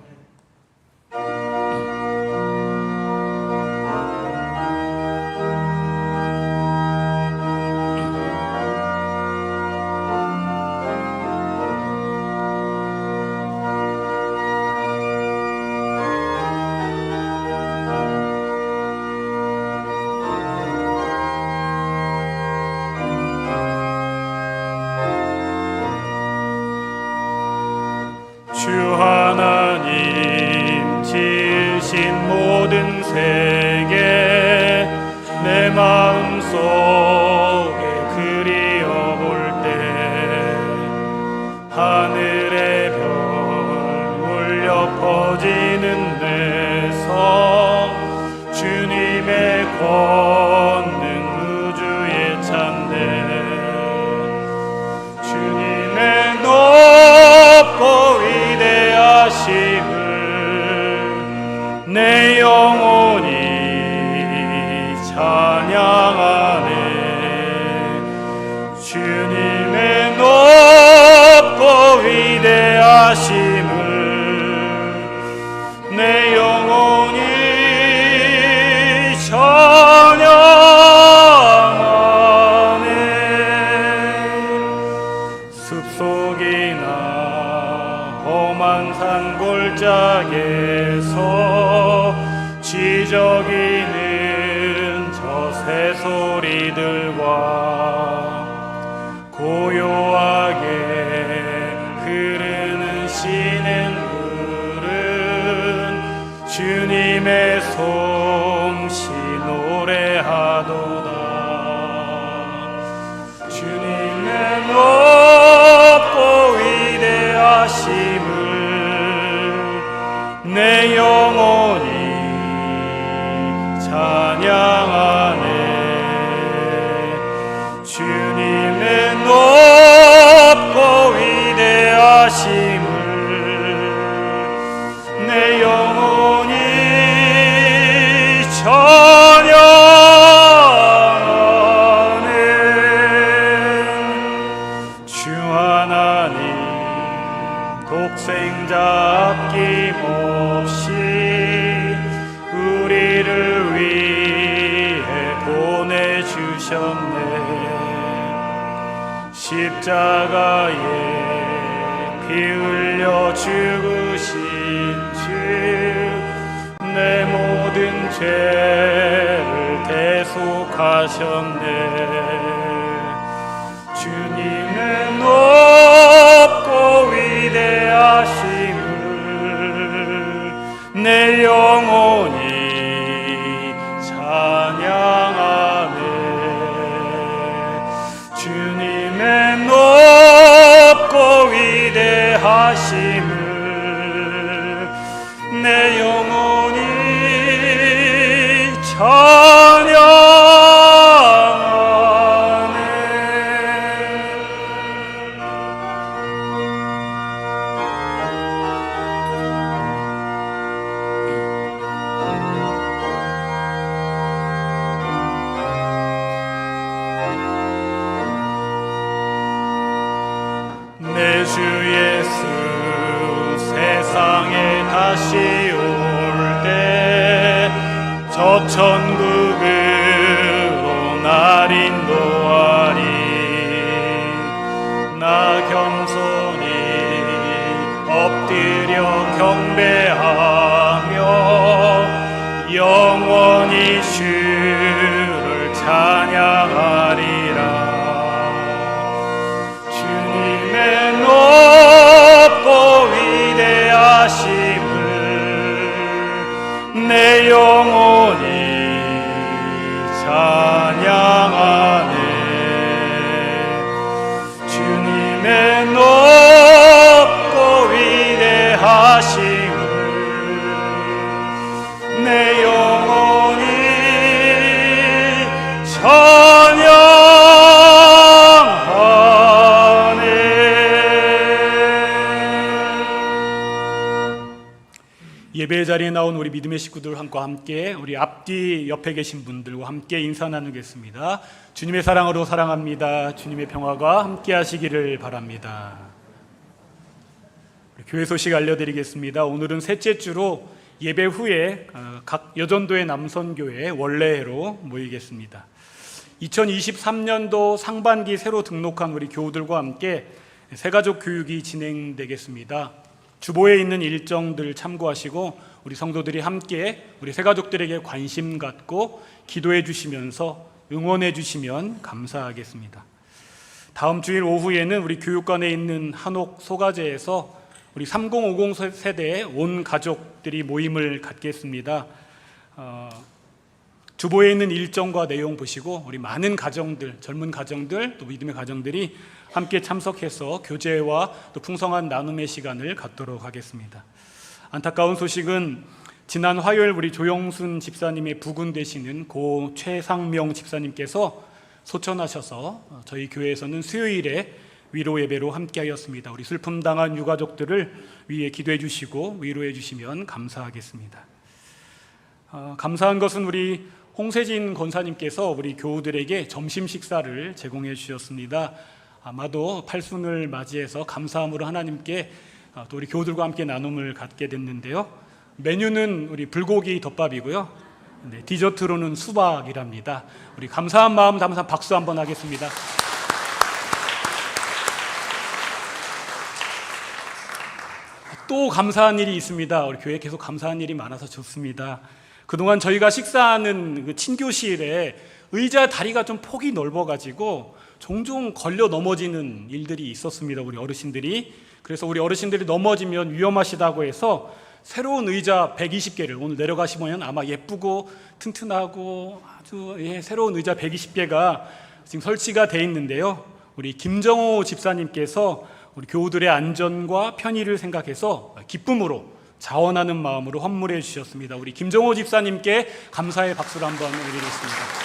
주 하나님 걷는 우주의 찬대 주님의 높고 위대하심을 내 영혼이 찬양하네 주님의 높고 위대하심을 내 영혼이 찬양하네 숲속이나 험한 산골짜기에서 지저귀는 저 새소리들과 고요하게 흐르는 시냇물은 주님의 솜씨 노래하도다 주님의 높고 위대하심을 내 영혼이 찬양하네 주님의 높고 위대하심을 내 영혼이 찬양하네 주 하나님 독생자 아낌없이 우리를 위해 보내주셨네 십자가에 피 흘려 죽으신 주 내 모든 죄를 대속하셨네 주님의 높고 위대하심을 내 영혼이 찬양하네 주님의 높고 위대하심을 내 영혼이 찬양하네 내 주 예수 세상에 다시 올 때 저 천국으로 날 인도하리 나 겸손히 엎드려 경배하며 영원히 주를 찬양하리라 주님의 높고 위대하심을 내 영혼이 찬양하네 주님의 높고 위대하심을 내 영혼이 찬양하네 예배 자리에 나온 우리 믿음의 식구들과 함께 우리 앞뒤 옆에 계신 분들과 함께 인사 나누겠습니다. 주님의 사랑으로 사랑합니다. 주님의 평화가 함께 하시기를 바랍니다. 교회 소식 알려드리겠습니다. 오늘은 셋째 주로 예배 후에 각 여전도의 남선교회 원래로 모이겠습니다. 2023년도 상반기 새로 등록한 우리 교우들과 함께 새가족 교육이 진행되겠습니다. 주보에 있는 일정들 참고하시고 우리 성도들이 함께 우리 새가족들에게 관심 갖고 기도해 주시면서 응원해 주시면 감사하겠습니다. 다음 주일 오후에는 우리 교육관에 있는 한옥 소가제에서 우리 3050 세대의 온 가족들이 모임을 갖겠습니다. 주보에 있는 일정과 내용 보시고 우리 많은 가정들, 젊은 가정들, 또 믿음의 가정들이 함께 참석해서 교제와 또 풍성한 나눔의 시간을 갖도록 하겠습니다. 안타까운 소식은 지난 화요일 우리 조영순 집사님의 부군 되시는 고 최상명 집사님께서 소천하셔서 저희 교회에서는 수요일에 위로 예배로 함께하였습니다. 우리 슬픔 당한 유가족들을 위해 기도해 주시고 위로해 주시면 감사하겠습니다. 감사한 것은 우리 홍세진 권사님께서 우리 교우들에게 점심 식사를 제공해 주셨습니다. 아마도 팔순을 맞이해서 감사함으로 하나님께 또 우리 교우들과 함께 나눔을 갖게 됐는데요. 메뉴는 우리 불고기 덮밥이고요. 네, 디저트로는 수박이랍니다. 우리 감사한 마음 담아서 박수 한번 하겠습니다. 또 감사한 일이 있습니다. 우리 교회에 계속 감사한 일이 많아서 좋습니다. 그동안 저희가 식사하는 그 친교실에 의자 다리가 좀 폭이 넓어가지고 종종 걸려 넘어지는 일들이 있었습니다. 우리 어르신들이. 그래서 우리 어르신들이 넘어지면 위험하시다고 해서 새로운 의자 120개를 오늘 내려가시면 아마 예쁘고 튼튼하고 아주 새로운 의자 120개가 지금 설치가 돼 있는데요. 우리 김정호 집사님께서 우리 교우들의 안전과 편의를 생각해서 기쁨으로 자원하는 마음으로 헌물해 주셨습니다. 우리 김정호 집사님께 감사의 박수를 한번 올리겠습니다.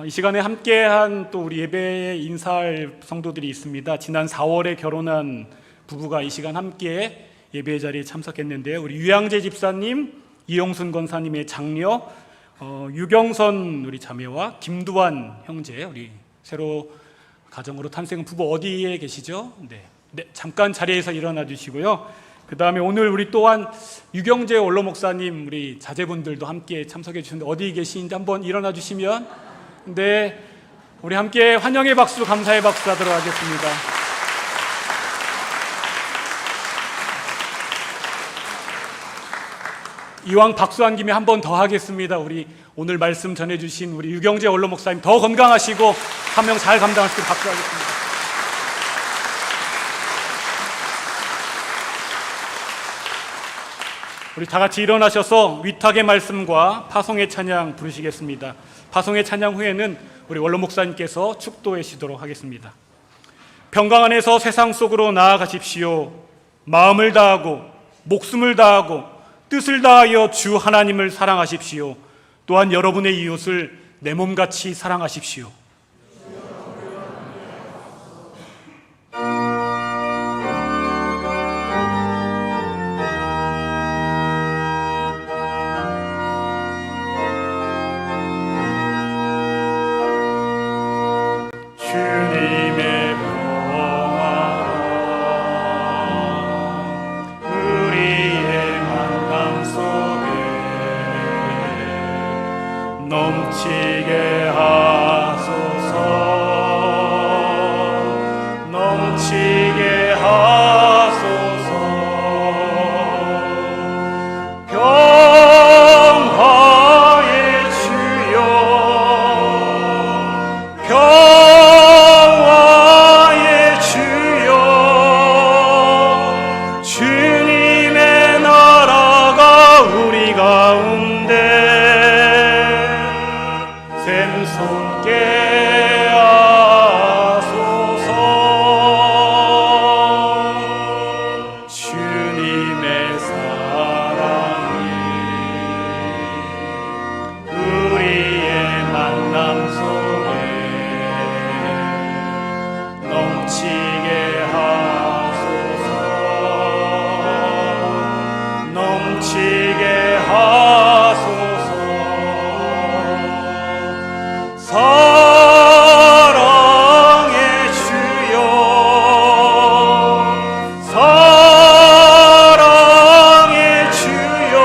이 시간에 함께한 또 우리 예배에 인사할 성도들이 있습니다. 지난 4월에 결혼한 부부가 이 시간 함께 예배 자리에 참석했는데요. 우리 유양재 집사님, 이영순 권사님의 장녀, 유경선 우리 자매와 김두환 형제, 우리 새로 가정으로 탄생한 부부 어디에 계시죠? 네, 잠깐 자리에서 일어나 주시고요. 그 다음에 오늘 우리 또한 유경재 원로 목사님 우리 자제분들도 함께 참석해 주셨는데 어디 계신지 한번 일어나 주시면, 네, 우리 함께 환영의 박수, 감사의 박수 하도록 하겠습니다. 이왕 박수한 김에 한 번 더 하겠습니다. 우리 오늘 말씀 전해주신 우리 유경재 원로 목사님 더 건강하시고 사명 잘 감당하시길 박수하겠습니다. 우리 다 같이 일어나셔서 위탁의 말씀과 파송의 찬양 부르시겠습니다. 파송의 찬양 후에는 우리 원로 목사님께서 축도해 주시도록 하겠습니다. 평강 안에서 세상 속으로 나아가십시오. 마음을 다하고 목숨을 다하고 뜻을 다하여 주 하나님을 사랑하십시오. 또한 여러분의 이웃을 내 몸같이 사랑하십시오. 주님의 평화 우리의 만남 속에 넘치게 하소서. 넘치게 하소서. 평화의 주여, 평화의 주여, 주님의 나라가 우리 가운데 샘솟게 하소서. 주님의 사랑이 우리의 만남 속에 넘치게 하소서. 넘치게 하소서. 사랑의 주여, 사랑의 주여,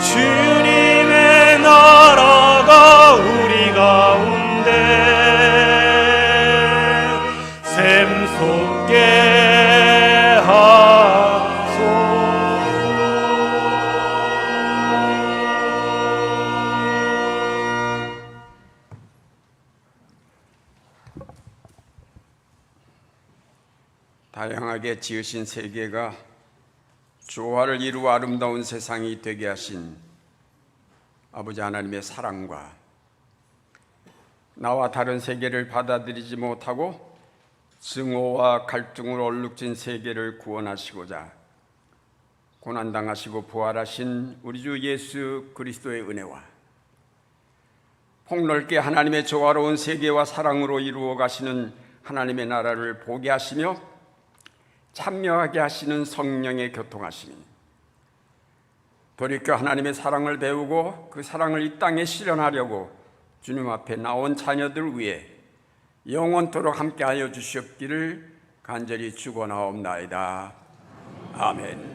주님의 나라가 우리 가운데 샘솟게 하소서. 다양하게 지으신 세계가 조화를 이루어 아름다운 세상이 되게 하신 아버지 하나님의 사랑과 나와 다른 세계를 받아들이지 못하고 증오와 갈등으로 얼룩진 세계를 구원하시고자 고난당하시고 부활하신 우리 주 예수 그리스도의 은혜와 폭넓게 하나님의 조화로운 세계와 사랑으로 이루어 가시는 하나님의 나라를 보게 하시며 참여하게 하시는 성령의 교통하심이 돌이켜 하나님의 사랑을 배우고 그 사랑을 이 땅에 실현하려고 주님 앞에 나온 자녀들 위해 영원토록 함께하여 주시옵기를 간절히 축원하옵나이다. 아멘.